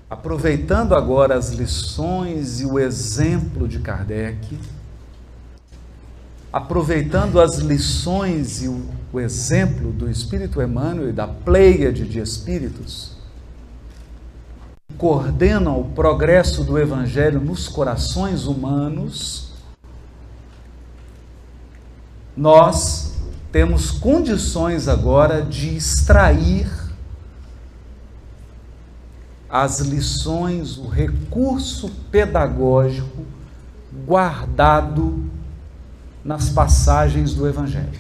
Aproveitando agora as lições e o exemplo de Kardec, aproveitando as lições e o exemplo do Espírito Emmanuel e da pleiade de espíritos, que coordenam o progresso do Evangelho nos corações humanos, nós temos condições agora de extrair as lições, o recurso pedagógico guardado nas passagens do Evangelho.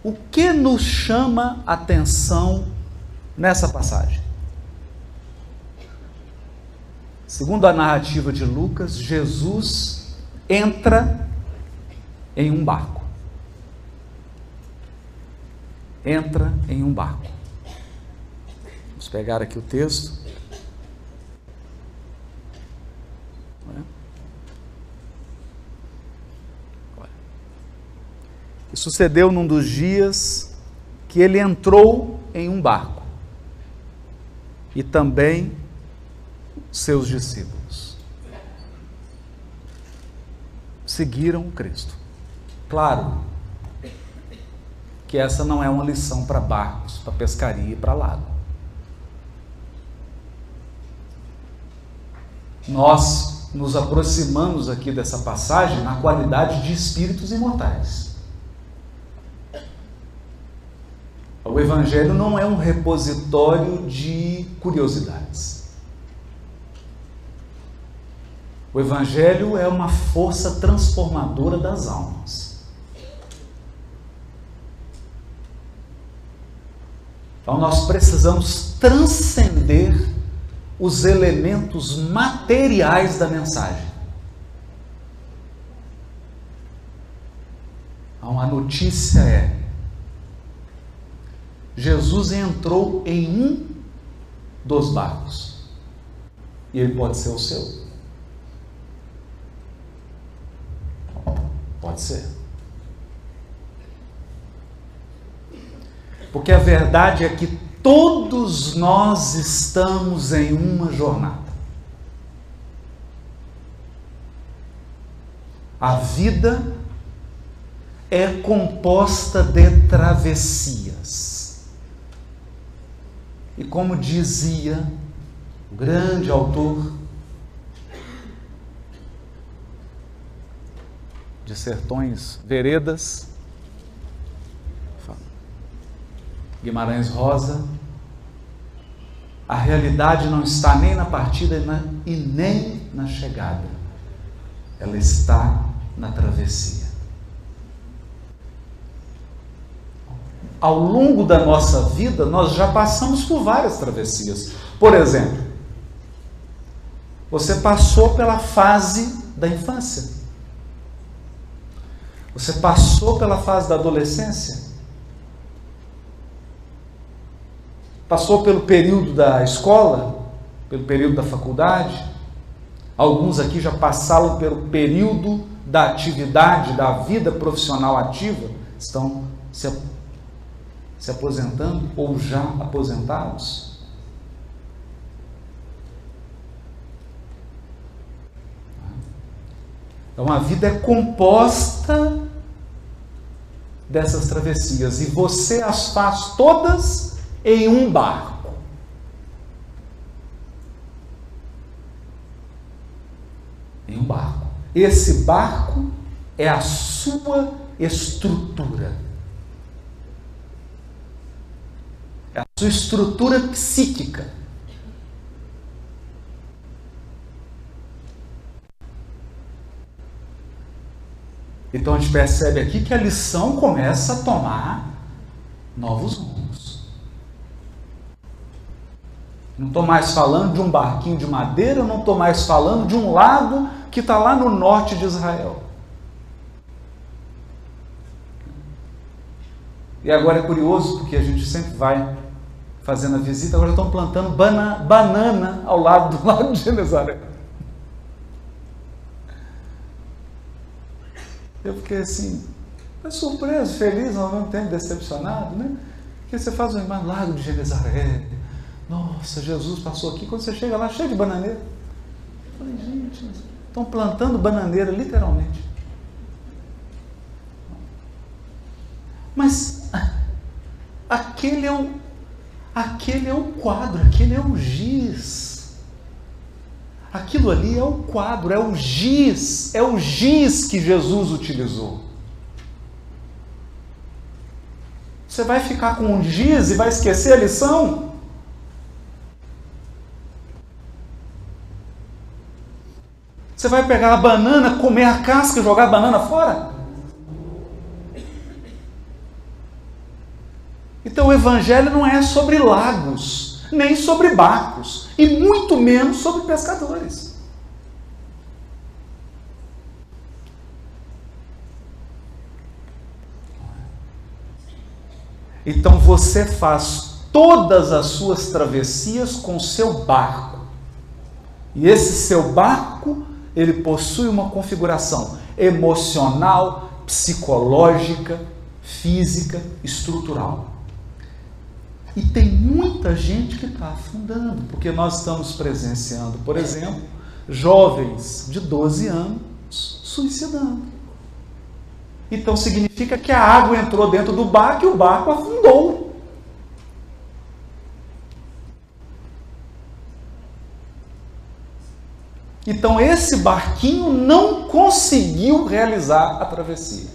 O que nos chama a atenção nessa passagem? Segundo a narrativa de Lucas, Jesus entra em um barco. Entra em um barco. Vamos pegar aqui o texto. E sucedeu num dos dias que ele entrou em um barco, e também seus discípulos seguiram Cristo. Claro que essa não é uma lição para barcos, para pescaria e para lago. Nós nos aproximamos aqui dessa passagem na qualidade de espíritos imortais. O Evangelho não é um repositório de curiosidades. O Evangelho é uma força transformadora das almas. Então nós precisamos transcender os elementos materiais da mensagem. Então a notícia é: Jesus entrou em um dos barcos, e ele pode ser o seu? Pode ser. Porque a verdade é que todos nós estamos em uma jornada. A vida é composta de travessias. E como dizia o grande autor de Sertões Veredas, Guimarães Rosa, a realidade não está nem na partida e nem na chegada, ela está na travessia. Ao longo da nossa vida, nós já passamos por várias travessias. Por exemplo, você passou pela fase da infância, você passou pela fase da adolescência, passou pelo período da escola, pelo período da faculdade. Alguns aqui já passaram pelo período da atividade, da vida profissional ativa, estão se aposentando ou já aposentados. Então a vida é composta dessas travessias, e você as faz todas em um barco. Em um barco. Esse barco é a sua estrutura. É a sua estrutura psíquica. Então a gente percebe aqui que a lição começa a tomar novos rumos. Não estou mais falando de um barquinho de madeira, não estou mais falando de um lago que está lá no norte de Israel. E agora é curioso, porque a gente sempre vai fazendo a visita, agora estão plantando banana ao lado do lago de Genezaré. Eu fiquei assim, surpreso, feliz, ao mesmo tempo decepcionado, né? Porque você faz uma imagem, Lago de Genezaré, nossa, Jesus passou aqui, quando você chega lá, cheio de bananeira. Eu falei, gente, estão plantando bananeira, literalmente. Mas aquele é o quadro, aquele é o giz. Aquilo ali é o quadro, é o giz que Jesus utilizou. Você vai ficar com um giz e vai esquecer a lição? Você vai pegar a banana, comer a casca e jogar a banana fora? Então o Evangelho não é sobre lagos, nem sobre barcos, e muito menos sobre pescadores. Então você faz todas as suas travessias com o seu barco. E esse seu barco, ele possui uma configuração emocional, psicológica, física, estrutural. E tem muita gente que está afundando, porque nós estamos presenciando, por exemplo, jovens de 12 anos suicidando. Então significa que a água entrou dentro do barco e o barco afundou. Então esse barquinho não conseguiu realizar a travessia.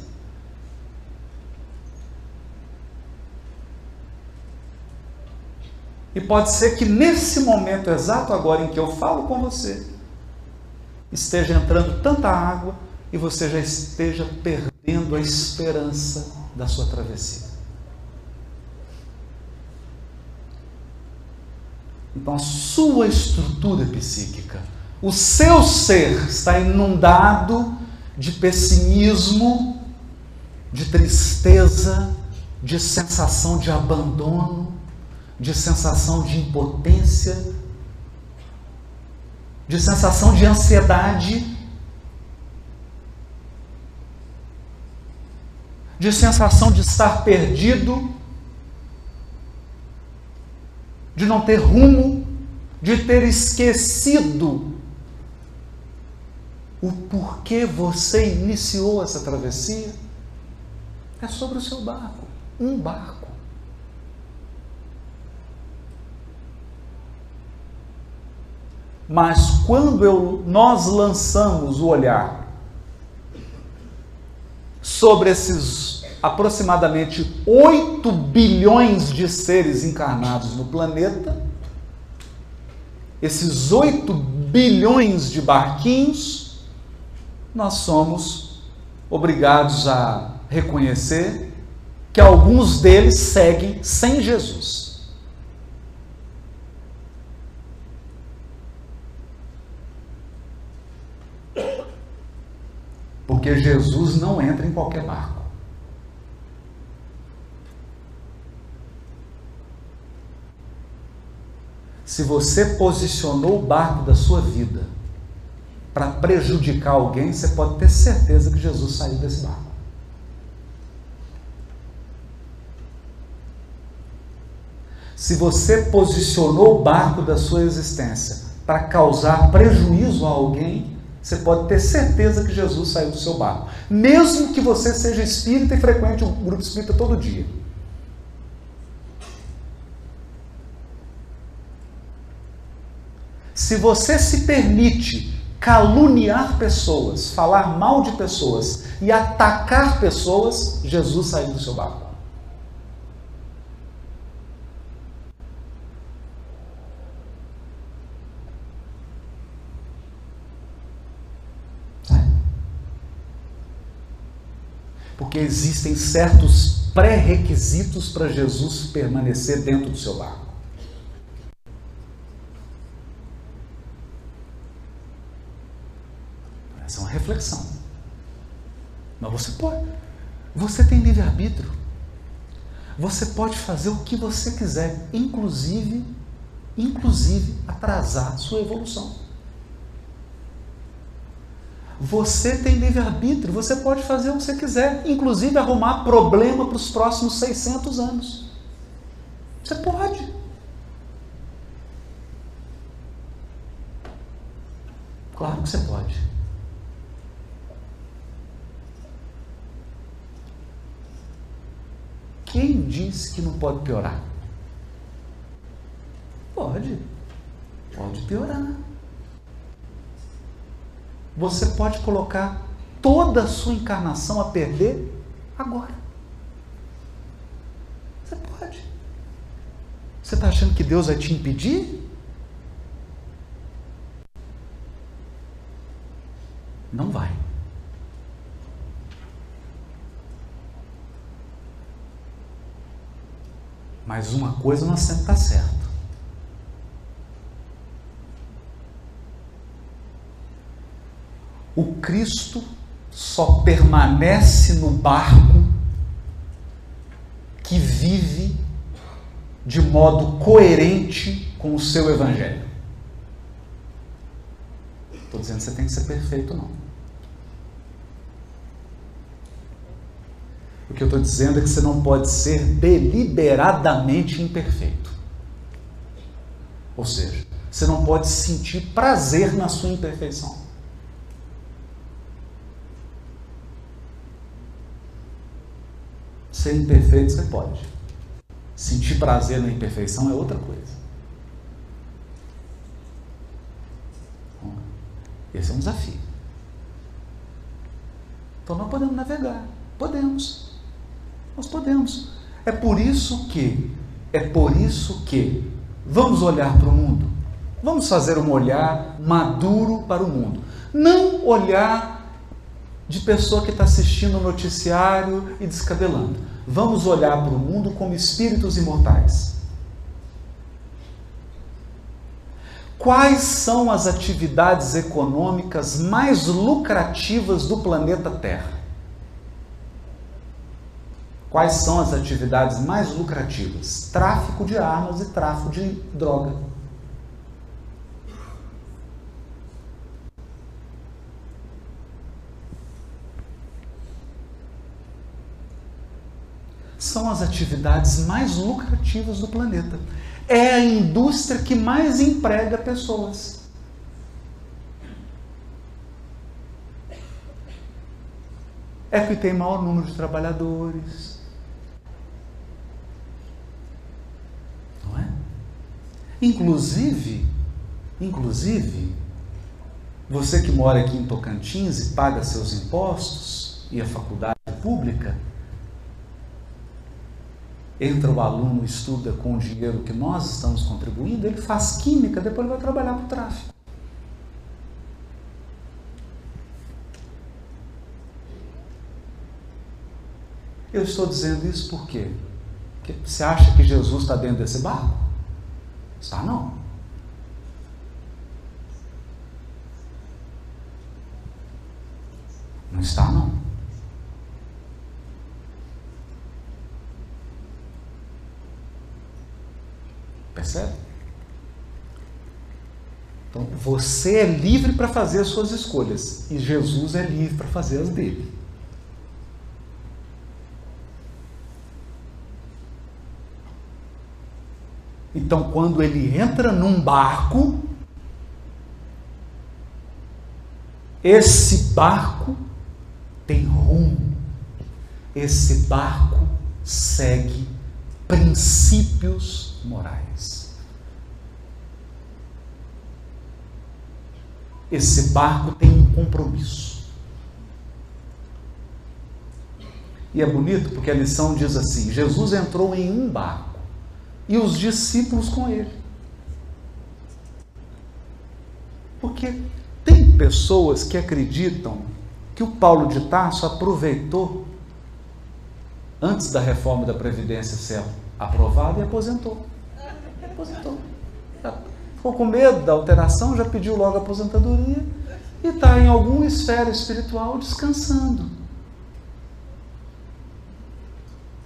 E pode ser que nesse momento exato agora em que eu falo com você, esteja entrando tanta água e você já esteja perdendo a esperança da sua travessia. Então a sua estrutura psíquica, o seu ser está inundado de pessimismo, de tristeza, de sensação de abandono, de sensação de impotência, de sensação de ansiedade, de sensação de estar perdido, de não ter rumo, de ter esquecido o porquê você iniciou essa travessia. É sobre o seu barco, um barco. Mas quando nós lançamos o olhar sobre esses aproximadamente 8 bilhões de seres encarnados no planeta, esses 8 bilhões de barquinhos, nós somos obrigados a reconhecer que alguns deles seguem sem Jesus. Porque Jesus não entra em qualquer barco. Se você posicionou o barco da sua vida para prejudicar alguém, você pode ter certeza que Jesus saiu desse barco. Se você posicionou o barco da sua existência para causar prejuízo a alguém, você pode ter certeza que Jesus saiu do seu barco. Mesmo que você seja espírita e frequente o grupo espírita todo dia. Se você se permite caluniar pessoas, falar mal de pessoas e atacar pessoas, Jesus saiu do seu barco. Porque existem certos pré-requisitos para Jesus permanecer dentro do seu barco. Essa é uma reflexão. Mas você tem livre-arbítrio. Você pode fazer o que você quiser, inclusive atrasar sua evolução. Você tem livre-arbítrio, você pode fazer o que você quiser, inclusive arrumar problema para os próximos 600 anos. Você pode. Claro que você pode. Quem disse que não pode piorar? Pode. Pode piorar. Você pode colocar toda a sua encarnação a perder agora. Você pode. Você está achando que Deus vai te impedir? Não vai. Mas uma coisa não sempre está certa. O Cristo só permanece no barco que vive de modo coerente com o seu evangelho. Estou dizendo que você tem que ser perfeito, não. O que eu estou dizendo é que você não pode ser deliberadamente imperfeito. Ou seja, você não pode sentir prazer na sua imperfeição. Ser imperfeito você pode. Sentir prazer na imperfeição é outra coisa. Esse é um desafio. Então nós podemos navegar. Podemos. Nós podemos. É por isso que vamos olhar para o mundo. Vamos fazer um olhar maduro para o mundo. Não olhar de pessoa que está assistindo o noticiário e descabelando. Vamos olhar para o mundo como espíritos imortais. Quais são as atividades econômicas mais lucrativas do planeta Terra? Quais são as atividades mais lucrativas? Tráfico de armas e tráfico de droga. São as atividades mais lucrativas do planeta. É a indústria que mais emprega pessoas. É que tem maior número de trabalhadores. Não é? Inclusive, você que mora aqui em Tocantins e paga seus impostos e a faculdade pública, entra o aluno, estuda com o dinheiro que nós estamos contribuindo, ele faz química, depois ele vai trabalhar para o tráfico. Eu estou dizendo isso por quê? Porque você acha que Jesus está dentro desse barco? Está não. Não está não. Percebe? Então, você é livre para fazer as suas escolhas e Jesus é livre para fazer as dele. Então, quando ele entra num barco, esse barco tem rumo. Esse barco segue princípios morais. Esse barco tem um compromisso. E é bonito porque a lição diz assim: Jesus entrou em um barco e os discípulos com ele. Porque tem pessoas que acreditam que o Paulo de Tarso aproveitou antes da reforma da Previdência ser aprovada e aposentou. Ficou com medo da alteração, já pediu logo a aposentadoria e está em alguma esfera espiritual descansando.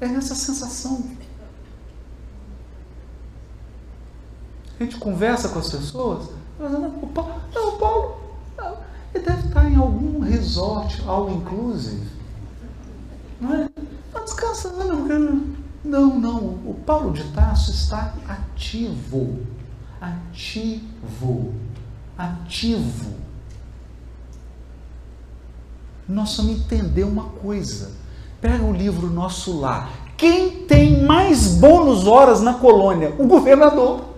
É essa sensação. A gente conversa com as pessoas, o Paulo ele deve estar em algum resort all inclusive, não é? Está descansando, Não, o Paulo de Tarso está ativo. Nós vamos entender uma coisa. Pega o livro Nosso Lar. Quem tem mais bônus horas na colônia? O governador.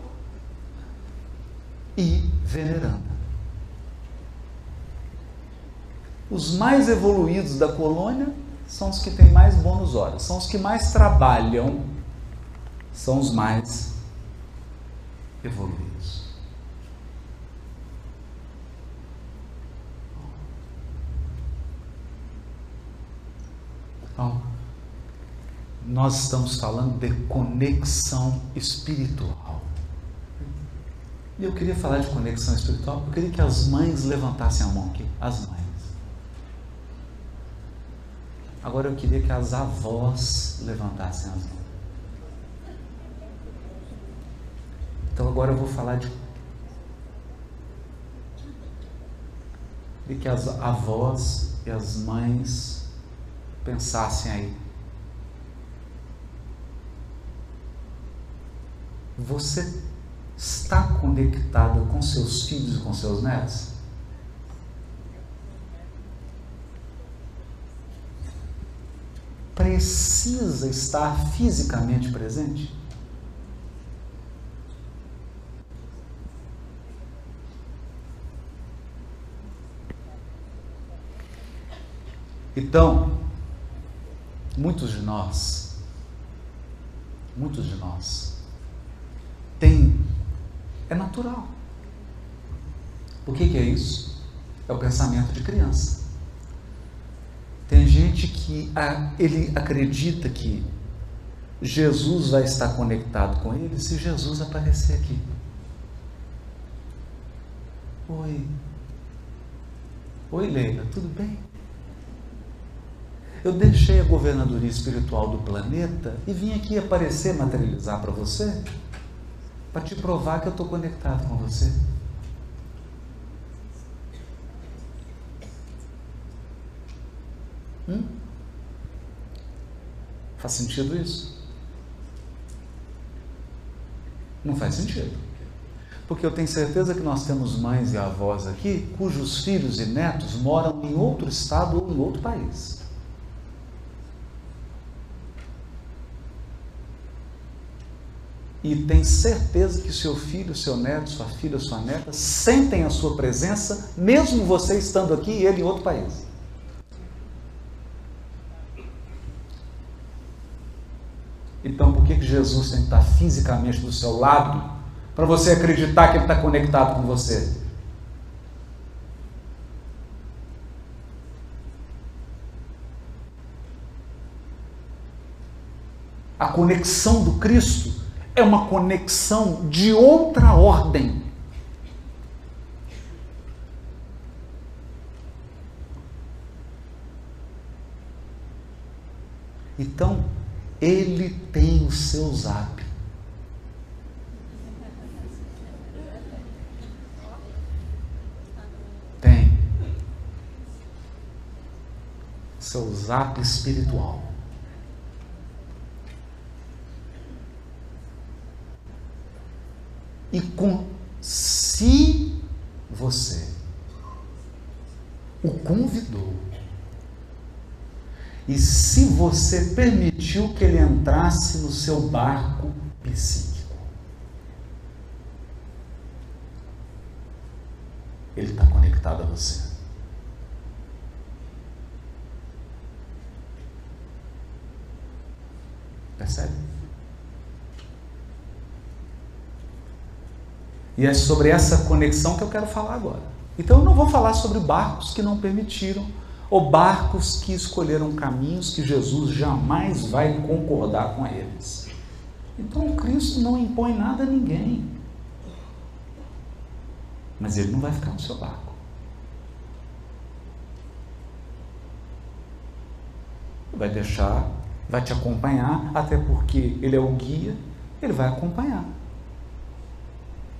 E veneranda. Os mais evoluídos da colônia são os que têm mais bônus horas, são os que mais trabalham, são os mais evoluídos. Então, nós estamos falando de conexão espiritual. E eu queria falar de conexão espiritual, eu queria que as mães levantassem a mão aqui, as mães. Agora eu queria que as avós levantassem as mãos. Então agora eu vou falar de que as avós e as mães pensassem aí. Você está conectada com seus filhos e com seus netos? Precisa estar fisicamente presente? Então, muitos de nós é natural. O que é isso? É o pensamento de criança. Tem gente que ele acredita que Jesus vai estar conectado com ele se Jesus aparecer aqui. Oi Leila, tudo bem? Eu deixei a governadoria espiritual do planeta e vim aqui aparecer, materializar para você, para te provar que eu estou conectado com você. Faz sentido isso? Não faz sentido. Porque eu tenho certeza que nós temos mães e avós aqui cujos filhos e netos moram em outro estado ou em outro país. E tem certeza que seu filho, seu neto, sua filha, sua neta sentem a sua presença, mesmo você estando aqui e ele em outro país. Então, por que Jesus tem que estar fisicamente do seu lado para você acreditar que ele está conectado com você? A conexão do Cristo é uma conexão de outra ordem. Então, ele tem o seu zap. Tem. Seu zap espiritual. E se você o convidou, e se você permitiu que ele entrasse no seu barco psíquico, ele está conectado a você. Percebe? E é sobre essa conexão que eu quero falar agora. Então eu não vou falar sobre barcos que não permitiram, ou barcos que escolheram caminhos que Jesus jamais vai concordar com eles. Então Cristo não impõe nada a ninguém. Mas ele não vai ficar no seu barco. Vai deixar, vai te acompanhar, até porque ele é o guia, ele vai acompanhar.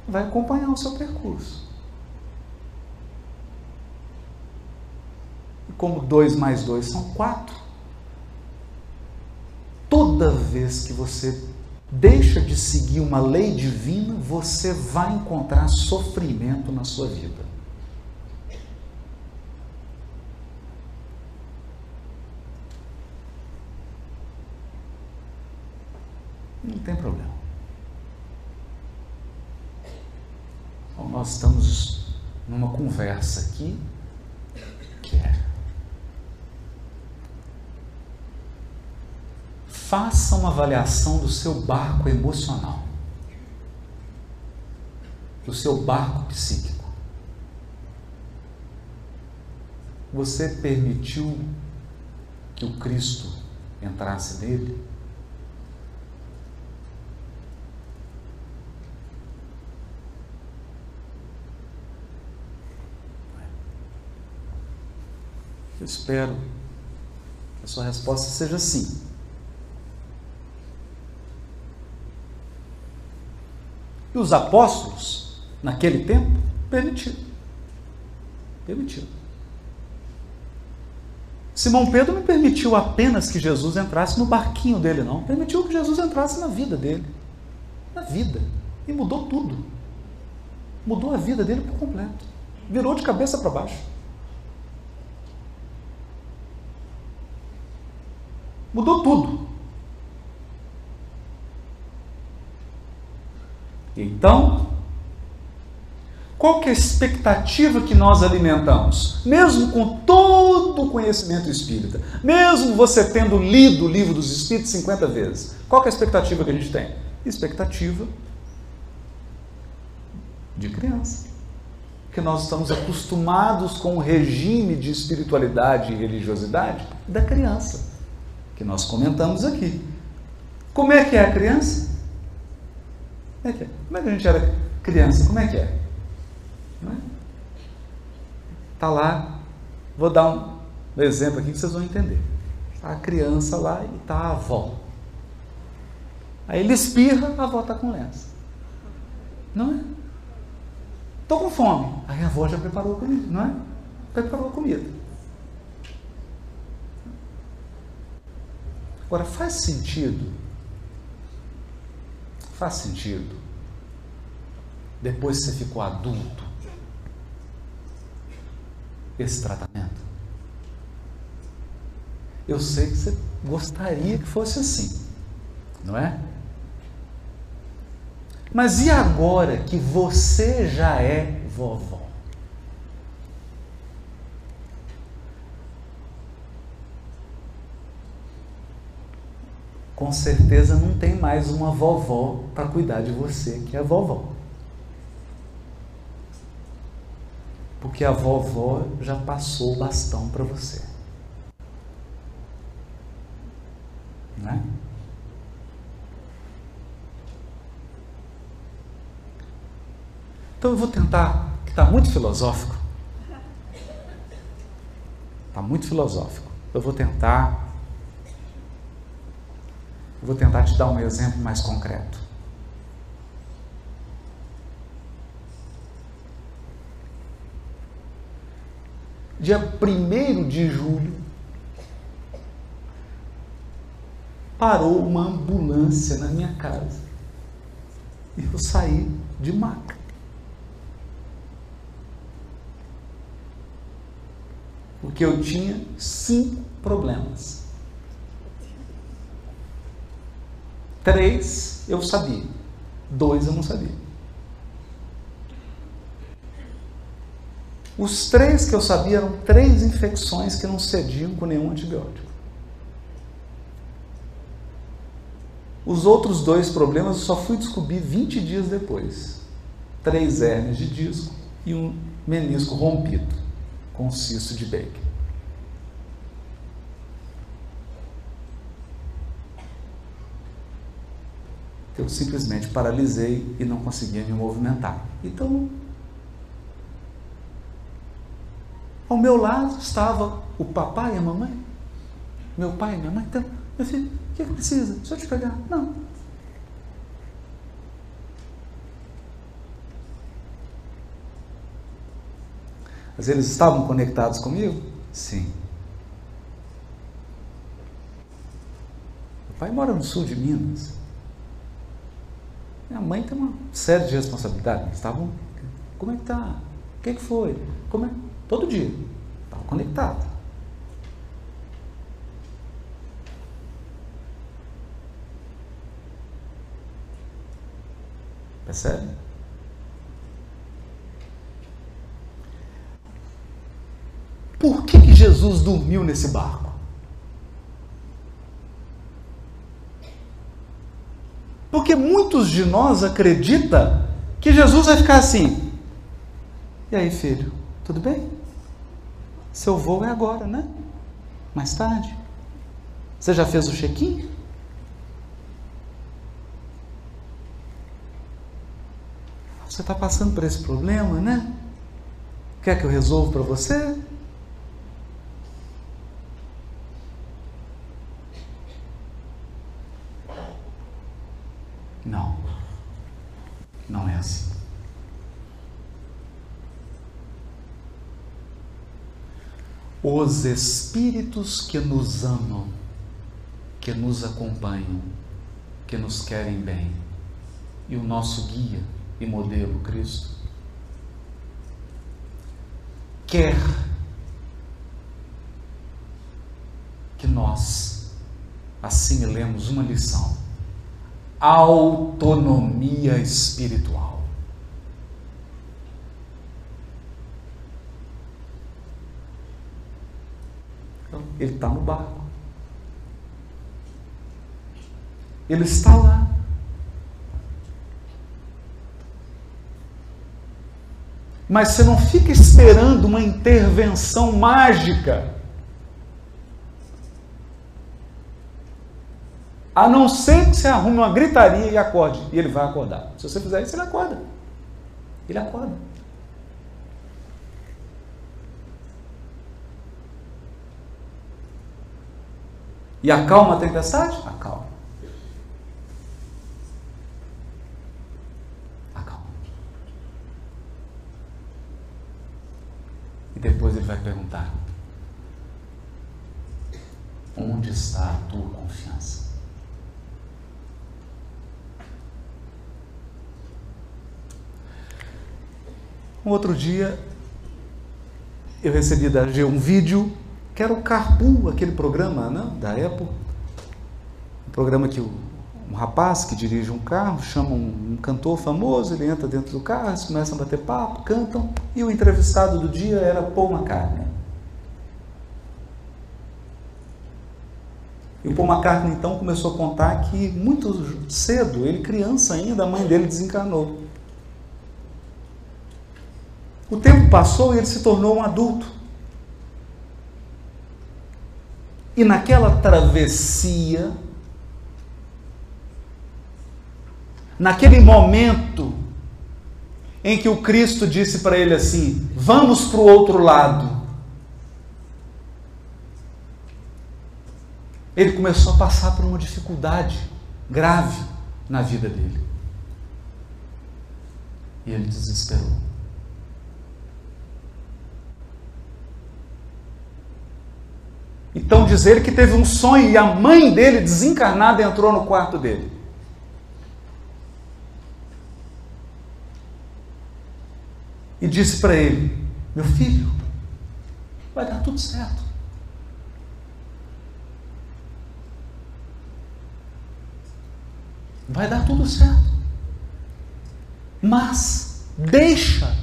Vai acompanhar o seu percurso. E como 2 mais 2 são 4, toda toda vez que você deixa de seguir uma lei divina, você vai encontrar sofrimento na sua vida. Não tem problema. Então, nós estamos numa conversa aqui que é: faça uma avaliação do seu barco emocional, do seu barco psíquico. Você permitiu que o Cristo entrasse nele? Eu espero que a sua resposta seja sim. E os apóstolos, naquele tempo, permitiram. Simão Pedro não permitiu apenas que Jesus entrasse no barquinho dele, não. Permitiu que Jesus entrasse na vida dele. Na vida. E mudou tudo. Mudou a vida dele por completo. Virou de cabeça para baixo. Mudou tudo. Então, qual que é a expectativa que nós alimentamos? Mesmo com todo o conhecimento espírita, mesmo você tendo lido o livro dos Espíritos 50 vezes, qual que é a expectativa que a gente tem? Expectativa de criança. Porque nós estamos acostumados com o regime de espiritualidade e religiosidade da criança, que nós comentamos aqui. Como é que é a criança? Como é que é? Como é que a gente era criança? Como é que é? Está lá, vou dar um exemplo aqui que vocês vão entender. Está a criança lá e está a avó. Aí ele espirra, a avó está com lenço. Não é? Estou com fome. Aí a avó já preparou a comida, não é? Preparou a comida. Agora, faz sentido, depois que você ficou adulto, esse tratamento? Eu sei que você gostaria que fosse assim, não é? Mas e agora que você já é vovó? Com certeza não tem mais uma vovó para cuidar de você, que é a vovó. Porque a vovó já passou o bastão para você. Não é? Então eu vou tentar, que está muito filosófico. Está muito filosófico. Eu vou tentar te dar um exemplo mais concreto. Dia 1º de julho, parou uma ambulância na minha casa. E eu saí de maca. Porque eu tinha 5 problemas. 3 eu sabia, 2 eu não sabia. Os 3 que eu sabia eram 3 infecções que não cediam com nenhum antibiótico. Os outros 2 problemas eu só fui descobrir 20 dias depois. 3 hérnias de disco e um menisco rompido, com cisto de Baker. Eu simplesmente paralisei e não conseguia me movimentar. Então, ao meu lado estava o papai e a mamãe. Meu pai e minha mãe. Então, meu filho, o que precisa? Deixa eu te pegar. Não. Mas eles estavam conectados comigo? Sim. Meu pai mora no sul de Minas. Minha mãe tem uma série de responsabilidades. Eles estavam, como é que tá? O que foi? Como é? Todo dia. Estava conectado. Percebe? Por que Jesus dormiu nesse barco? Porque muitos de nós acreditam que Jesus vai ficar assim. E aí, filho, tudo bem? Seu voo é agora, né? Mais tarde. Você já fez o check-in? Você está passando por esse problema, né? Quer que eu resolva para você? Não. Não é assim. Os espíritos que nos amam, que nos acompanham, que nos querem bem, e o nosso guia e modelo, Cristo, quer que nós assimilemos uma lição: autonomia espiritual. Então, ele está no barco. Ele está lá. Mas você não fica esperando uma intervenção mágica. A não ser que você arrume uma gritaria e acorde. E ele vai acordar. Se você fizer isso, ele acorda. Ele acorda. E acalma a tempestade? Acalma. Acalma. E depois ele vai perguntar: onde está a tua confiança? Um outro dia, eu recebi da G um vídeo, que era o Carpool, aquele programa, né, da Apple. Um programa que um rapaz que dirige um carro, chama um cantor famoso, ele entra dentro do carro, eles começam a bater papo, cantam, e o entrevistado do dia era Paul McCartney. E o Paul McCartney, então, começou a contar que muito cedo, ele criança ainda, a mãe dele desencarnou. O tempo passou e ele se tornou um adulto. E naquela travessia, naquele momento em que o Cristo disse para ele assim: vamos para o outro lado, ele começou a passar por uma dificuldade grave na vida dele. E ele desesperou. Então diz ele que teve um sonho e a mãe dele, desencarnada, entrou no quarto dele. E disse para ele: meu filho, vai dar tudo certo. Vai dar tudo certo. Mas deixa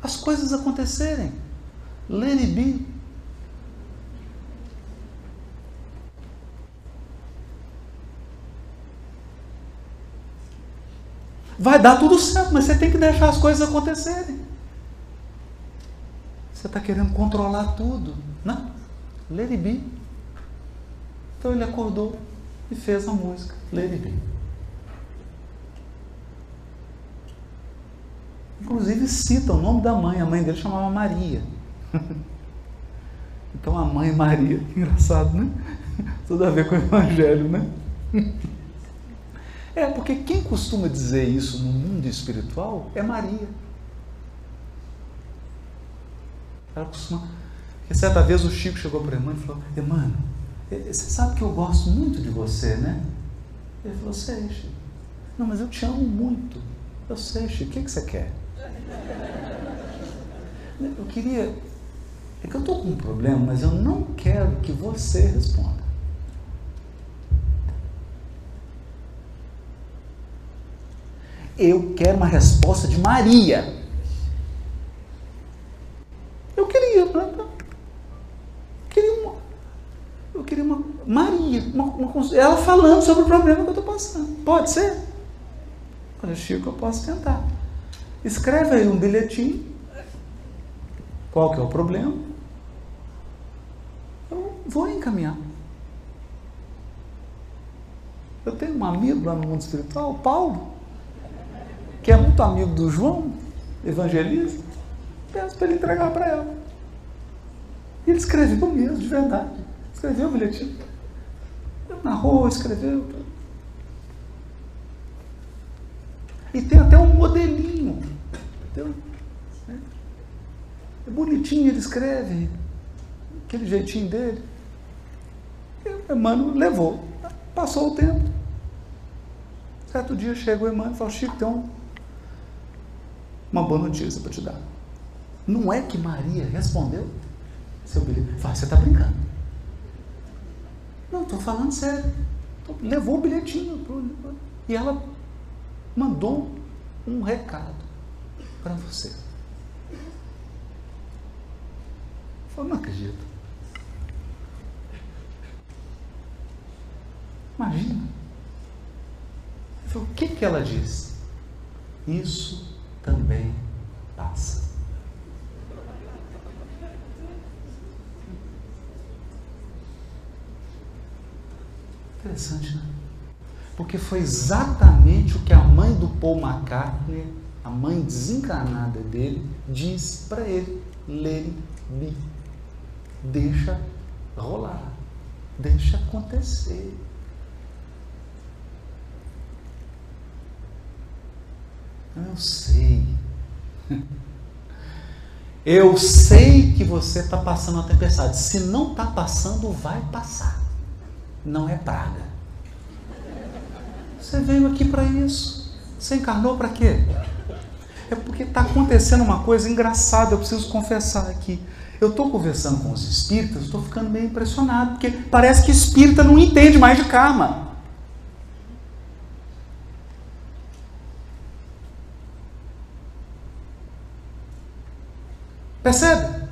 as coisas acontecerem. Let it be. Vai dar tudo certo, mas você tem que deixar as coisas acontecerem. Você está querendo controlar tudo. Não. Let it be. Então ele acordou e fez a música Let it be. Inclusive cita o nome da mãe. A mãe dele chamava Maria. Então a mãe Maria. Engraçado, né? Tudo a ver com o Evangelho, né? É, porque quem costuma dizer isso no mundo espiritual é Maria. Ela costuma... Porque certa vez o Chico chegou para a irmã e falou: Emmanuel, você sabe que eu gosto muito de você, né? Ele falou, sei, Chico. Não, mas eu te amo muito. Eu sei, Chico, o que você quer? Eu queria... É que eu estou com um problema, mas eu não quero que você responda. Eu quero uma resposta de Maria. Eu queria uma Maria, ela falando sobre o problema que eu estou passando. Pode ser? Olha, Chico, eu posso tentar. Escreve aí um bilhetinho. Qual que é o problema? Eu vou encaminhar. Eu tenho um amigo lá no mundo espiritual, o Paulo, que é muito amigo do João, evangelista. Peço para ele entregar para ela. E ele escreveu mesmo, de verdade. Escreveu o bilhetinho. Narrou, escreveu. E tem até um modelinho. Entendeu? É bonitinho, ele escreve. Aquele jeitinho dele. E o Emmanuel levou. Passou o tempo. Certo dia chega o Emmanuel e fala, Chico, tem uma boa notícia para te dar. Não é que Maria respondeu seu bilhete? Fala, você está brincando? Não, estou falando sério. Levou o bilhetinho. E ela mandou um recado para você. Eu falei, não acredito. Imagina. Eu falei, o que ela disse? Isso também passa. Interessante, né? Porque foi exatamente o que a mãe do Paul McCartney, a mãe desencarnada dele, disse para ele: let it be. Deixa rolar, deixa acontecer. Eu sei. Eu sei que você está passando uma tempestade. Se não está passando, vai passar. Não é praga. Você veio aqui para isso. Você encarnou para quê? É porque está acontecendo uma coisa engraçada, eu preciso confessar aqui. Eu estou conversando com os espíritas, estou ficando meio impressionado, porque parece que espírita não entende mais de karma. Percebe?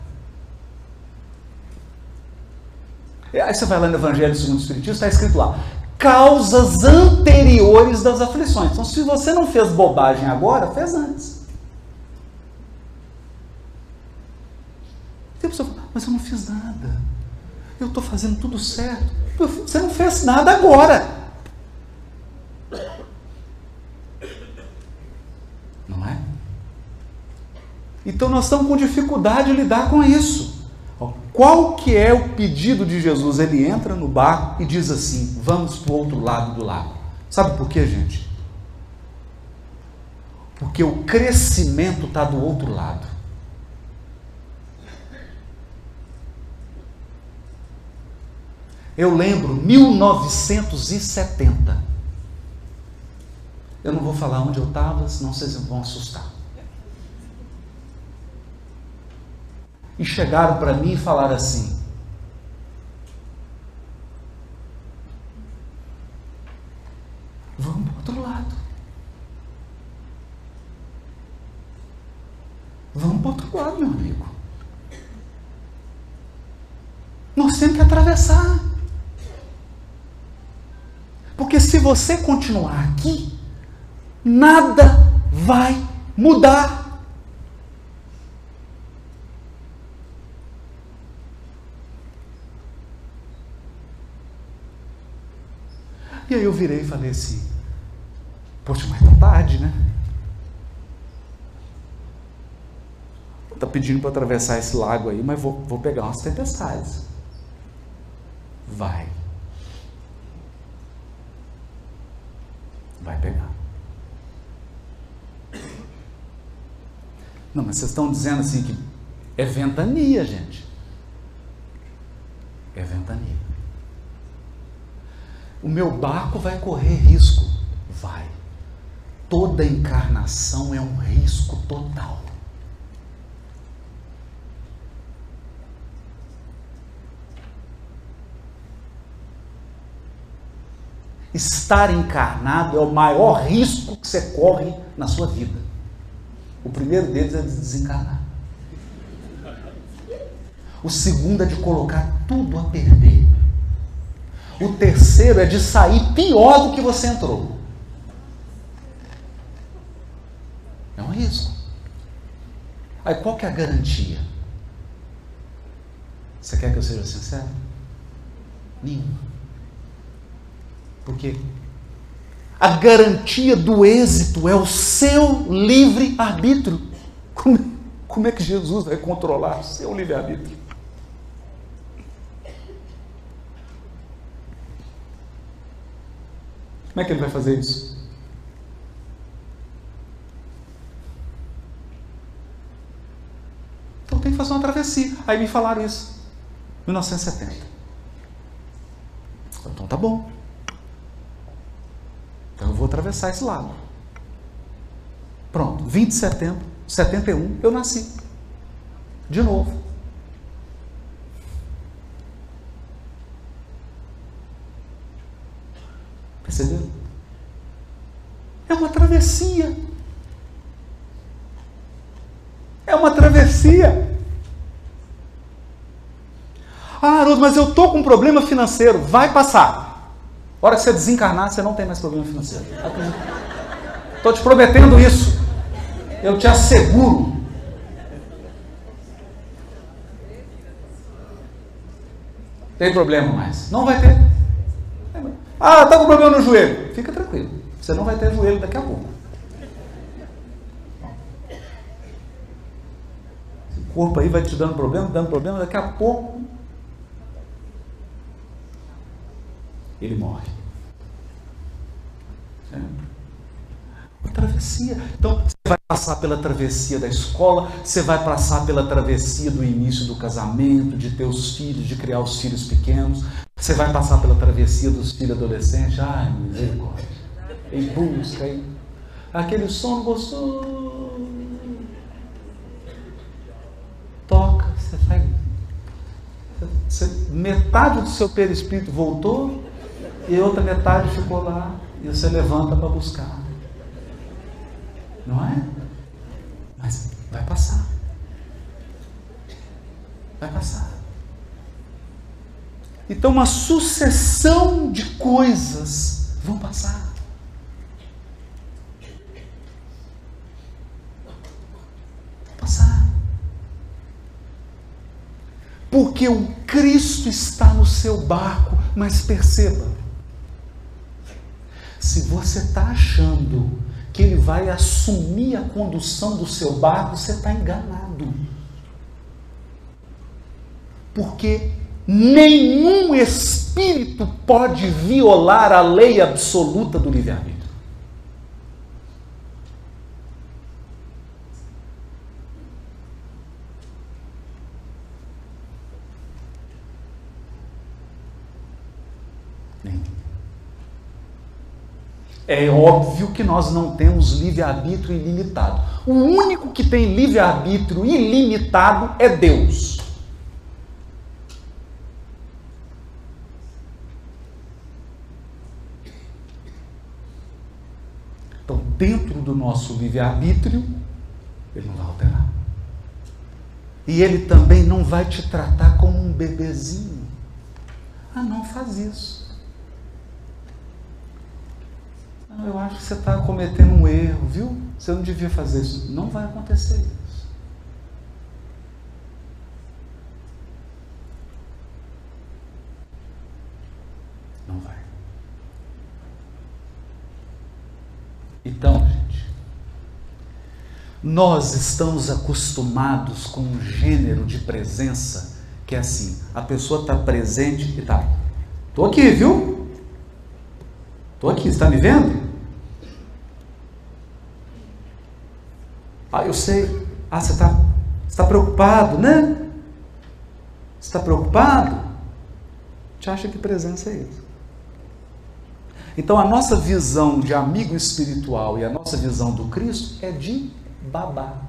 Aí você vai lá no Evangelho segundo o Espiritismo, está escrito lá, causas anteriores das aflições. Então, se você não fez bobagem agora, fez antes. Tem pessoa que fala, mas eu não fiz nada. Eu estou fazendo tudo certo. Você não fez nada agora. Não é? Então nós estamos com dificuldade de lidar com isso. Qual que é o pedido de Jesus? Ele entra no barco e diz assim, vamos para o outro lado do lago. Sabe por quê, gente? Porque o crescimento está do outro lado. Eu lembro, 1970. Eu não vou falar onde eu estava, senão vocês vão assustar. E chegaram para mim e falaram assim, vamos para o outro lado. Vamos para o outro lado, meu amigo. Nós temos que atravessar. Porque se você continuar aqui, nada vai mudar. E aí eu virei e falei assim, poxa, mas tá tarde, né? Tá pedindo para atravessar esse lago aí, mas vou pegar umas tempestades. Vai pegar. Não, mas vocês estão dizendo assim que é ventania, gente. É ventania. O meu barco vai correr risco. Vai. Toda encarnação é um risco total. Estar encarnado é o maior risco que você corre na sua vida. O primeiro deles é de desencarnar. O segundo é de colocar tudo a perder. O terceiro é de sair pior do que você entrou. É um risco. Aí qual que é a garantia? Você quer que eu seja sincero? Nenhuma. Por quê? A garantia do êxito é o seu livre-arbítrio. Como é que Jesus vai controlar o seu livre-arbítrio? Como é que ele vai fazer isso? Então tem que fazer uma travessia. Aí me falaram isso. 1970. Então tá bom. Então eu vou atravessar esse lago. Pronto, 20 de setembro de 71, eu nasci. De novo. Perceberam? É uma travessia. É uma travessia. Ah, Haroldo, mas eu estou com um problema financeiro. Vai passar. A hora que você desencarnar, você não tem mais problema financeiro. Estou te prometendo isso. Eu te asseguro. Tem problema mais. Não vai ter. Ah, está com problema no joelho. Fica tranquilo. Você não vai ter joelho daqui a pouco. O corpo aí vai te dando problema, daqui a pouco ele morre. É uma travessia. Então, você vai passar pela travessia da escola, você vai passar pela travessia do início do casamento, de ter os filhos, de criar os filhos pequenos, você vai passar pela travessia dos filhos adolescentes. Ai, misericórdia. Em busca, hein? Aquele sono gostoso. Toca, você faz. Metade do seu perispírito voltou e outra metade ficou lá e você levanta para buscar. Não é? Mas vai passar. Vai passar. Então uma sucessão de coisas vão passar. Vão passar. Porque o Cristo está no seu barco, mas perceba, se você está achando que ele vai assumir a condução do seu barco, você está enganado. Porque nenhum espírito pode violar a lei absoluta do livre-arbítrio. É óbvio que nós não temos livre-arbítrio ilimitado. O único que tem livre-arbítrio ilimitado é Deus. Então, dentro do nosso livre-arbítrio, ele não vai alterar. E ele também não vai te tratar como um bebezinho. Ah, não faz isso. Eu acho que você está cometendo um erro, viu? Você não devia fazer isso. Não vai acontecer isso. Não vai. Então, gente, nós estamos acostumados com um gênero de presença que é assim, a pessoa está presente e tá. Estou aqui, viu? Estou aqui, você está me vendo? Ah, eu sei. Ah, você está preocupado, né? Você está preocupado? Você acha que presença é isso? Então a nossa visão de amigo espiritual e a nossa visão do Cristo é de babá.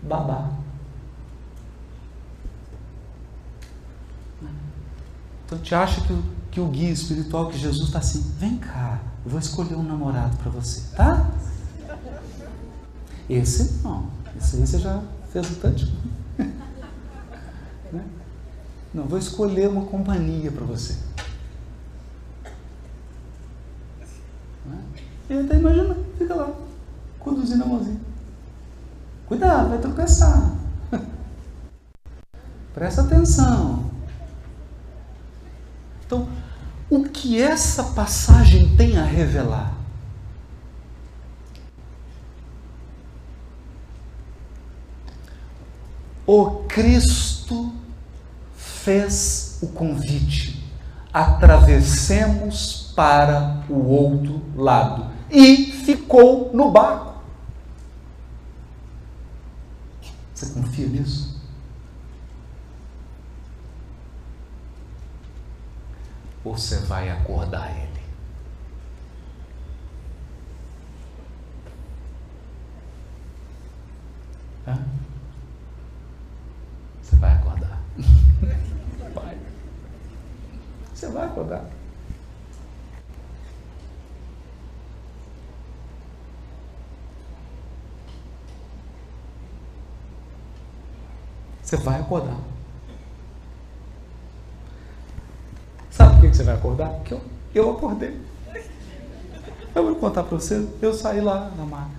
Babá. Então te acha que o guia espiritual, que Jesus está assim, vem cá, eu vou escolher um namorado para você, tá? Esse não, esse aí você já fez o tanto. Né? Não, vou escolher uma companhia para você. Né? E até imagina, fica lá, conduzindo a mãozinha. Cuidado, vai tropeçar. Presta atenção. Então, o que essa passagem tem a revelar? O Cristo fez o convite. Atravessemos para o outro lado. E ficou no barco. Você confia nisso? Ou você vai acordar ele? Hã? Você vai acordar. Vai. Você vai acordar. Você vai acordar. Sabe por que você vai acordar? Porque eu acordei. Eu vou contar para você, eu saí lá na maca.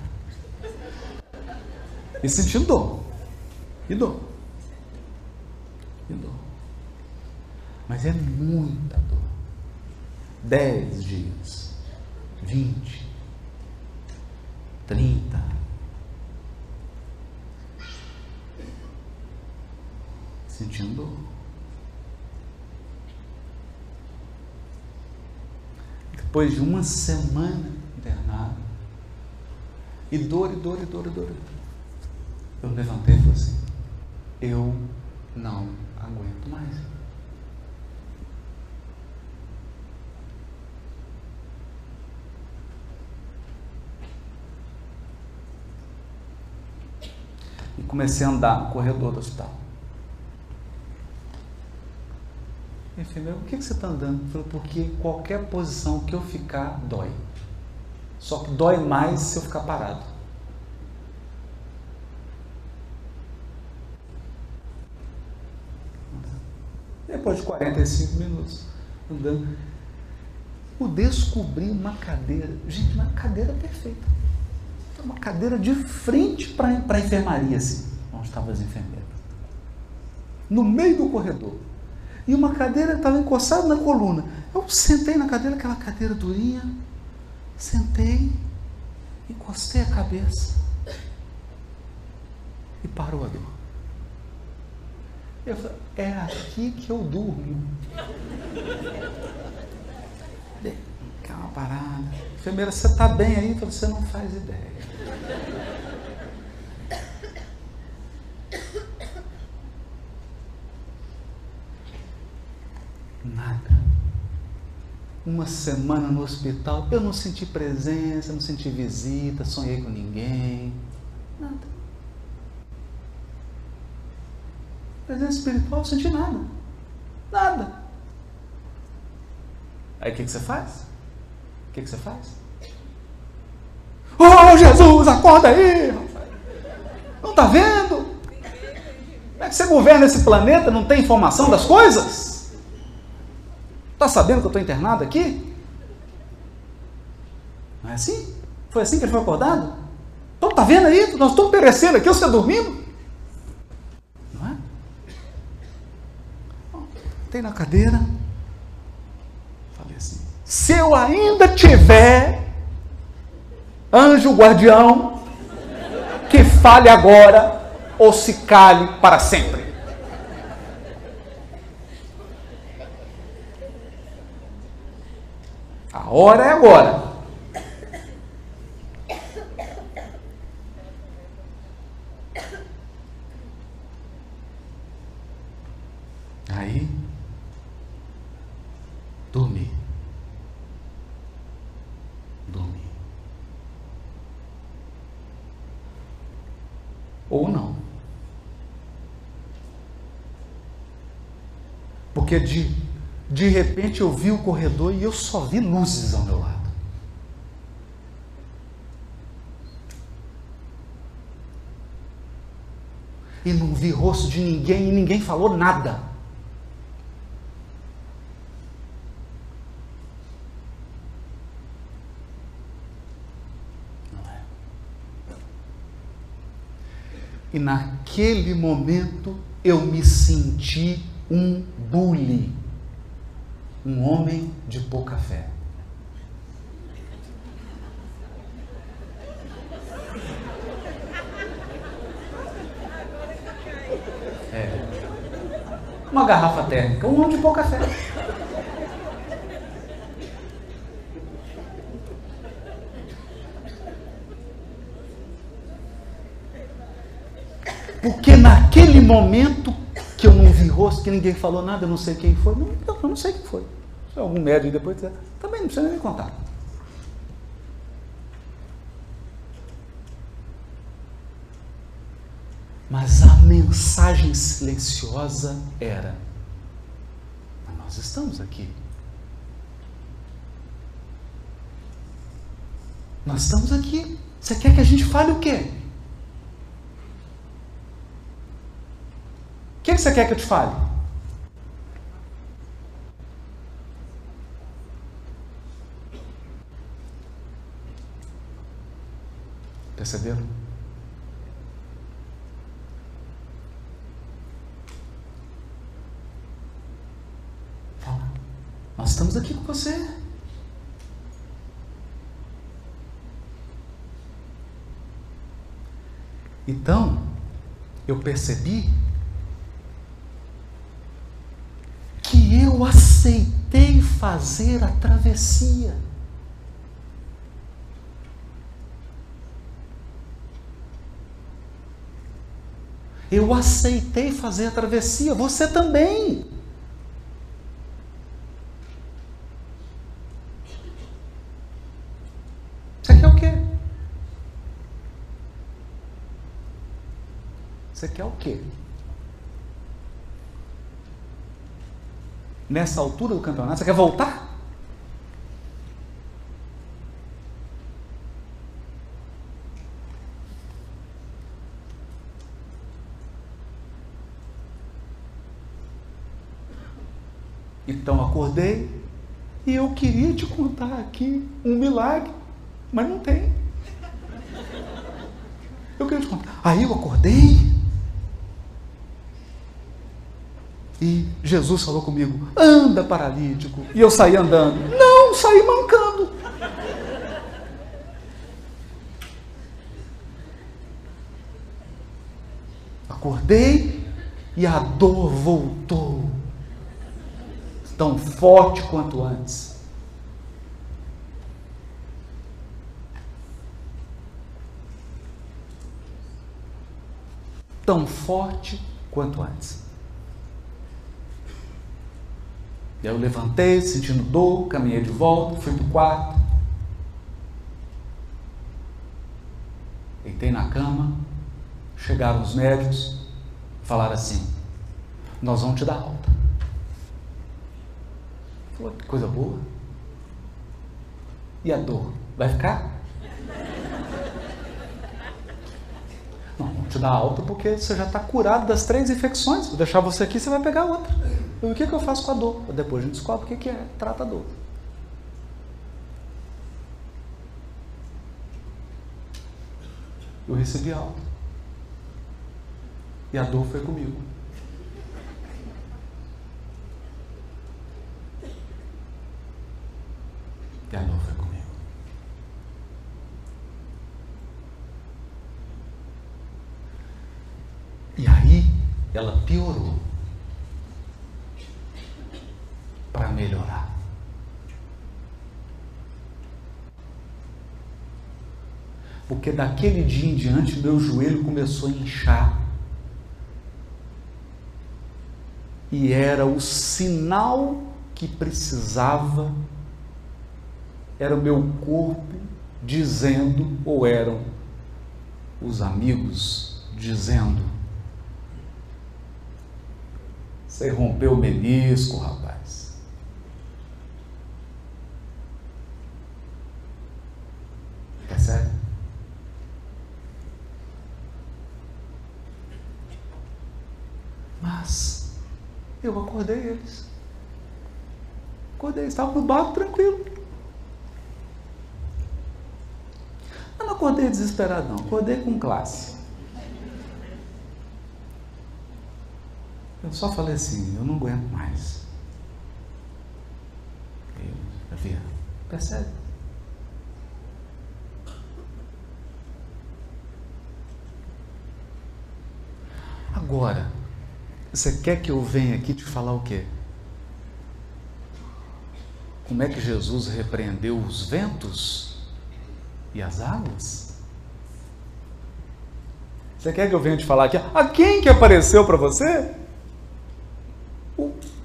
E sentindo dor. E dor. E dor. Mas é muita dor. 10 dias. 20. 30. Sentindo dor. Depois de uma semana internado, e dor, e dor, e dor, e dor, eu levantei e falei assim, eu não aguento mais. E comecei a andar no corredor do hospital. Enfermeiro, por que você está andando? Eu falei, porque qualquer posição que eu ficar, dói. Só que dói mais se eu ficar parado. Depois de 45 minutos andando, eu descobri uma cadeira. Gente, uma cadeira perfeita. Uma cadeira de frente para a enfermaria, assim, onde estavam as enfermeiras. No meio do corredor. E uma cadeira estava encostada na coluna. Eu sentei na cadeira, aquela cadeira durinha, sentei, encostei a cabeça e parou a dor. Eu falei, é aqui que eu durmo. Aquela parada. Enfermeira, você está bem aí? Eu falei, você não faz ideia. Nada. Uma semana no hospital, eu não senti presença, não senti visita, sonhei com ninguém. Nada. Presença espiritual, não senti nada. Nada. Aí o que você faz? O que você faz? Oh, Jesus, acorda aí! Não está vendo? Como é que você governa esse planeta? Não tem informação das coisas? Está sabendo que eu estou internado aqui? Não é assim? Foi assim que ele foi acordado? Então está vendo aí? Nós estamos perecendo aqui, você está dormindo? Não é? Tem na cadeira. Falei assim, se eu ainda tiver anjo guardião, que fale agora ou se cale para sempre. A hora é agora. Aí ou não. Porque de repente eu vi o corredor e eu só vi luzes ao meu lado. E não vi rosto de ninguém e ninguém falou nada. Não é. E naquele momento eu me senti um bule, um homem de pouca fé. Uma garrafa térmica, um homem de pouca fé. Porque naquele momento que eu não vi rosto, que ninguém falou nada, eu não sei quem foi, eu não sei quem foi. Se algum médico depois também não precisa nem me contar. Mas a mensagem silenciosa era: nós estamos aqui. Nós estamos aqui. Você quer que a gente fale o quê? O que você quer que eu te fale? Perceberam? Fala. Nós estamos aqui com você. Então, eu percebi que eu aceitei fazer a travessia. Eu aceitei fazer a travessia, você também. Você quer o quê? Você quer o quê? Nessa altura do campeonato, você quer voltar? Então acordei e eu queria te contar aqui um milagre, mas não tem. Eu queria te contar. Aí eu acordei e Jesus falou comigo: anda, paralítico. E eu saí andando. Não, saí mancando. Acordei e a dor voltou, tão forte quanto antes. Tão forte quanto antes. E aí eu levantei, sentindo dor, caminhei de volta, fui para o quarto. Deitei na cama, chegaram os médicos, falaram assim: nós vamos te dar alta. Falei: que coisa boa. E a dor? Vai ficar? Não, vamos te dar alta porque você já está curado das 3 infecções. Vou deixar você aqui, você vai pegar outra. E o que eu faço com a dor? Depois a gente descobre o que é. Trata a dor. Eu recebi a alta. E a dor foi comigo. E a dor foi comigo. E aí ela piorou para melhorar. Porque daquele dia em diante meu joelho começou a inchar. E era o sinal que precisava, era o meu corpo dizendo, ou eram os amigos dizendo: você rompeu o menisco, rapaz. Percebe? Mas eu acordei eles. Acordei, eles estavam no barco tranquilo. Eu não acordei desesperado, não. Acordei com classe. Eu só falei assim: eu não aguento mais. Eu vi, percebe? Agora, você quer que eu venha aqui te falar o quê? Como é que Jesus repreendeu os ventos e as águas? Você quer que eu venha te falar aqui? A quem que apareceu para você?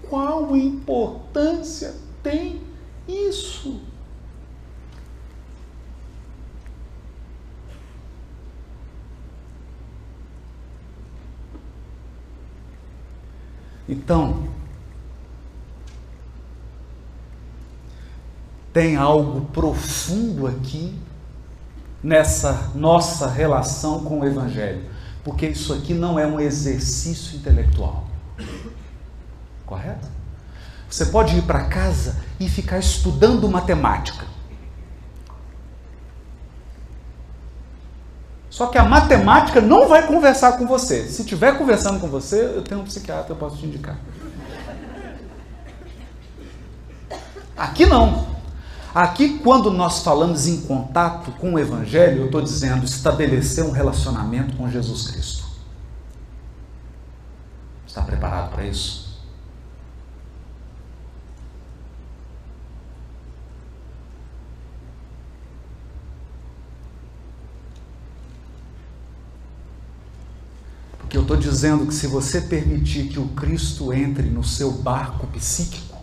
Qual importância tem isso? Então, tem algo profundo aqui nessa nossa relação com o Evangelho, porque isso aqui não é um exercício intelectual, correto? Você pode ir para casa e ficar estudando matemática, só que a matemática não vai conversar com você. Se estiver conversando com você, eu tenho um psiquiatra, eu posso te indicar. Aqui não. Aqui, quando nós falamos em contato com o Evangelho, eu estou dizendo estabelecer um relacionamento com Jesus Cristo. Está preparado para isso? Porque eu estou dizendo que se você permitir que o Cristo entre no seu barco psíquico,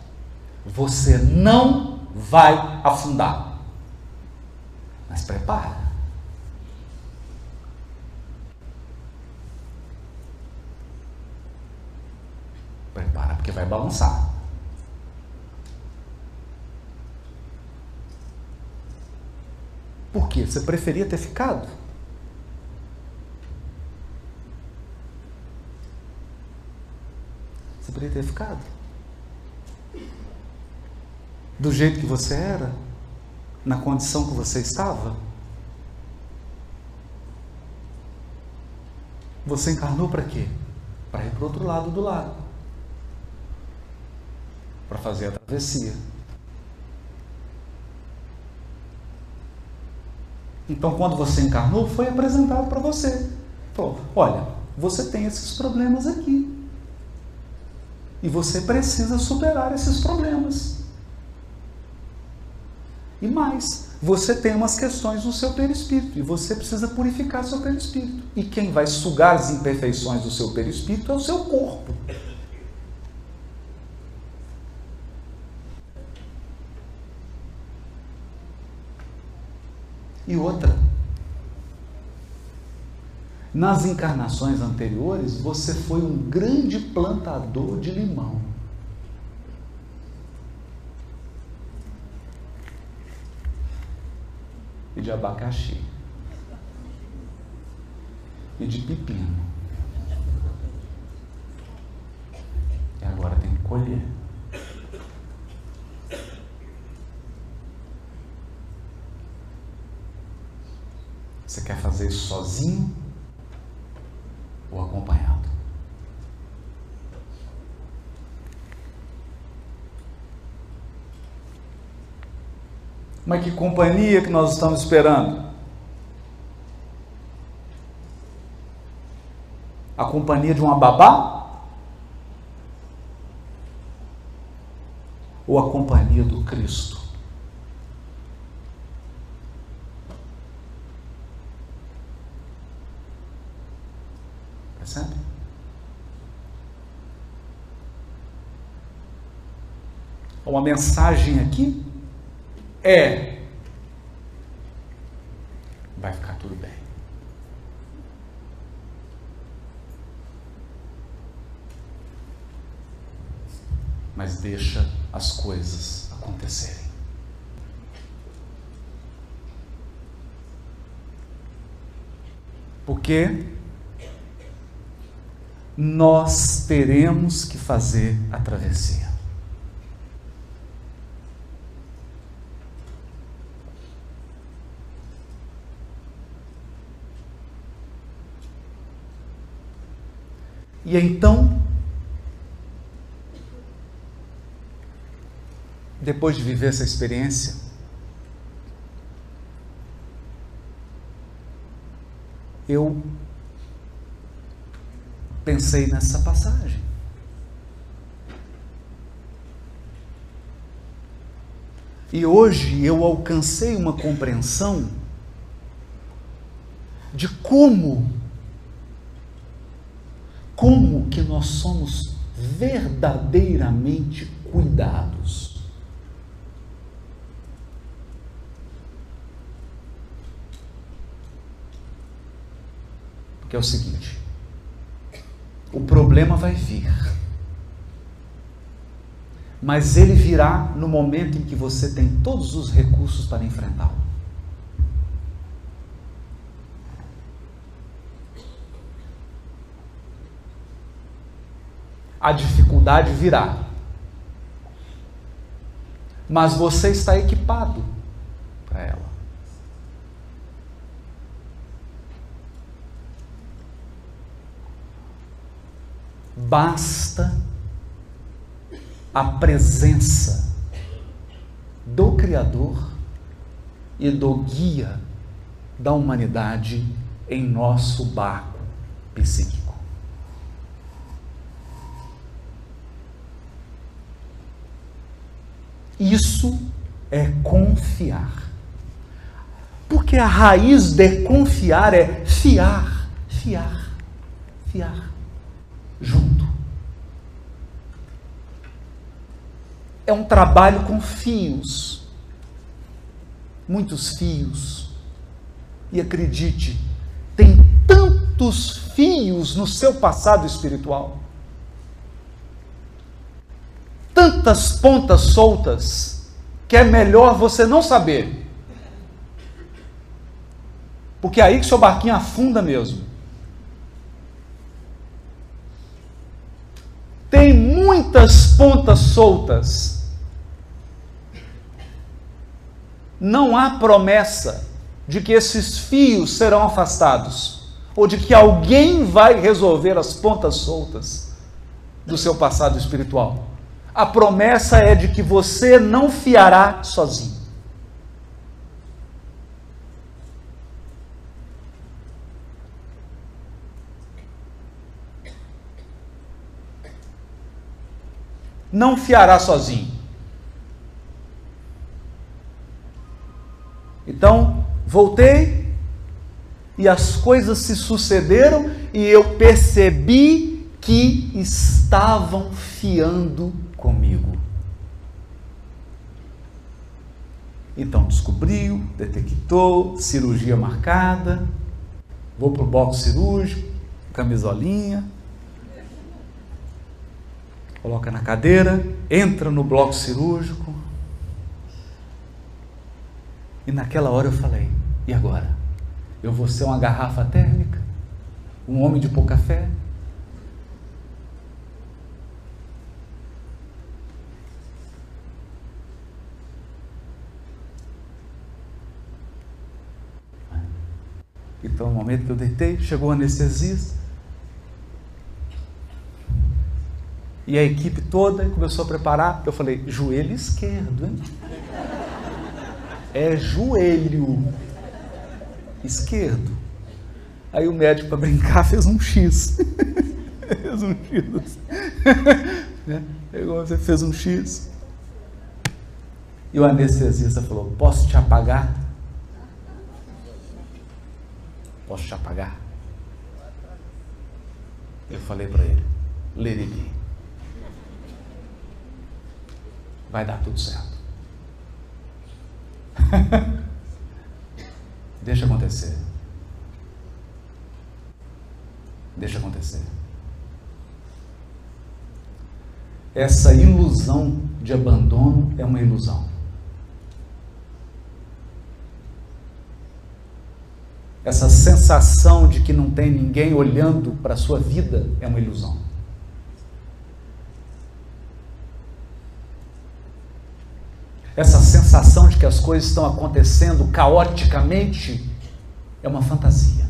você não vai afundar. Mas prepara. Prepara, porque vai balançar. Por quê? Você preferia ter ficado? Você preferia ter ficado? Do jeito que você era? Na condição que você estava? Você encarnou para quê? Para ir para o outro lado do lago. Para fazer a travessia. Então, quando você encarnou, foi apresentado para você. Falou: olha, você tem esses problemas aqui. E você precisa superar esses problemas. E mais, você tem umas questões no seu perispírito e você precisa purificar seu perispírito. E quem vai sugar as imperfeições do seu perispírito é o seu corpo. E outra, nas encarnações anteriores, você foi um grande plantador de limão. E de abacaxi. E de pepino. E agora tem que colher. Você quer fazer isso sozinho ou acompanhado? Mas que companhia que nós estamos esperando? A companhia de uma babá? Ou a companhia do Cristo? Percebe? Uma mensagem aqui vai ficar tudo bem. mas deixa as coisas acontecerem. Porque nós teremos que fazer a travessia. E então, depois de viver essa experiência, eu pensei nessa passagem. E hoje eu alcancei uma compreensão de como que nós somos verdadeiramente cuidados. Porque é o seguinte, o problema vai vir, mas ele virá no momento em que você tem todos os recursos para enfrentá-lo. A dificuldade virá, mas você está equipado para ela. Basta a presença do Criador e do guia da humanidade em nosso barco psíquico. Isso é confiar. Porque a raiz de confiar é fiar junto. É um trabalho com fios, muitos fios. E acredite, tem tantos fios no seu passado espiritual, tantas pontas soltas, que é melhor você não saber, porque é aí que seu barquinho afunda mesmo. Tem muitas pontas soltas. Não há promessa de que esses fios serão afastados, ou de que alguém vai resolver as pontas soltas do seu passado espiritual. A promessa é de que você não fiará sozinho. Não fiará sozinho. Então, voltei e as coisas se sucederam e eu percebi que estavam fiando comigo. Então descobriu, detectou, cirurgia marcada, vou para o bloco cirúrgico, camisolinha, coloca na cadeira, entra no bloco cirúrgico. E naquela hora eu falei, e agora? Eu vou ser uma garrafa térmica? Um homem de pouca fé? Então, no momento que eu deitei, chegou o anestesista. E a equipe toda começou a preparar. Eu falei, joelho esquerdo, hein? É joelho esquerdo. Aí o médico, para brincar, fez um X. Fez um X. Você fez um X. E o anestesista falou, posso te apagar? Posso te apagar? Eu falei para ele, let it be. Vai dar tudo certo. Deixa acontecer. Deixa acontecer. essa ilusão de abandono é uma ilusão. Essa sensação de que não tem ninguém olhando para a sua vida é uma ilusão. Essa sensação de que as coisas estão acontecendo caoticamente é uma fantasia.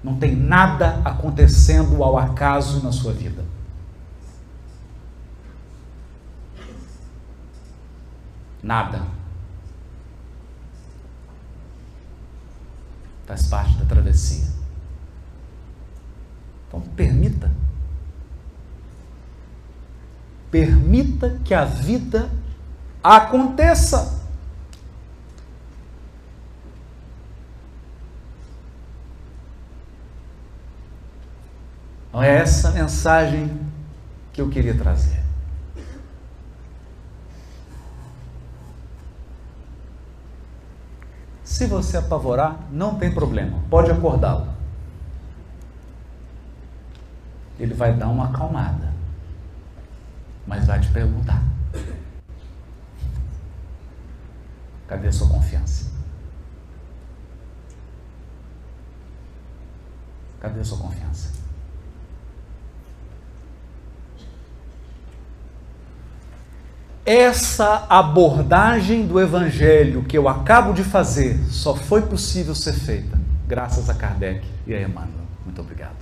Não tem nada acontecendo ao acaso na sua vida. Nada. Faz parte da travessia. Então, permita que a vida aconteça. Então, é essa mensagem que eu queria trazer. Se você apavorar, não tem problema, pode acordá-lo. Ele vai dar uma acalmada, mas vai te perguntar: cadê a sua confiança? Cadê a sua confiança? Essa abordagem do Evangelho que eu acabo de fazer só foi possível ser feita graças a Kardec e a Emmanuel. Muito obrigado.